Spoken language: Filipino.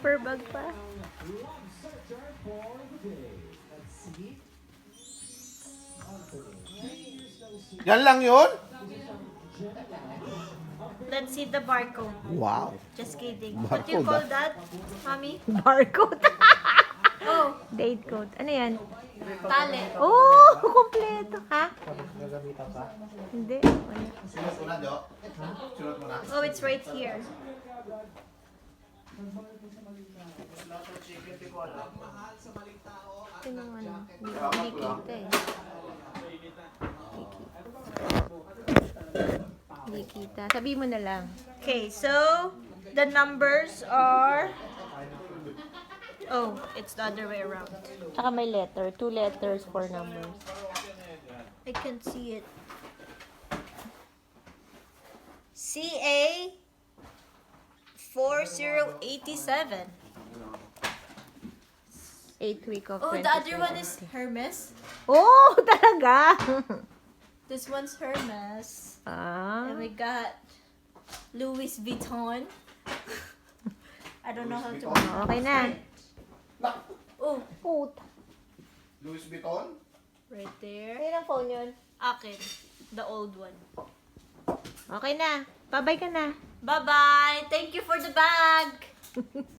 paper bag pa. Yan lang yun? Let's see the barcode. Wow. Just kidding. What do you Barcode, call that, mommy? Barcode. Oh, Date code. Ano yan? tali. Oh, kompleto. Ha? Hindi. Wala. Sunod mo na, Jo. Sunod mo na. Oh, it's right here. Ito nung ano. Hindi kita eh. Hindi kita. Sabi mo na lang. Okay, so the numbers are. Oh, it's the other way around. Tsaka may letter. 2 letters, 4 numbers. I can see it. CA 4087. 8th week of Oh, the other one is 2020. Hermes. Oh, talaga? This one's Hermes. Ah. And we got Louis Vuitton. I don't know how to Okay na. Oh, Puta. Louis Vuitton? right there. Sino ang phone yun? Akin. The old one. Okay na. Babay ka na. Bye-bye. Thank you for the bag.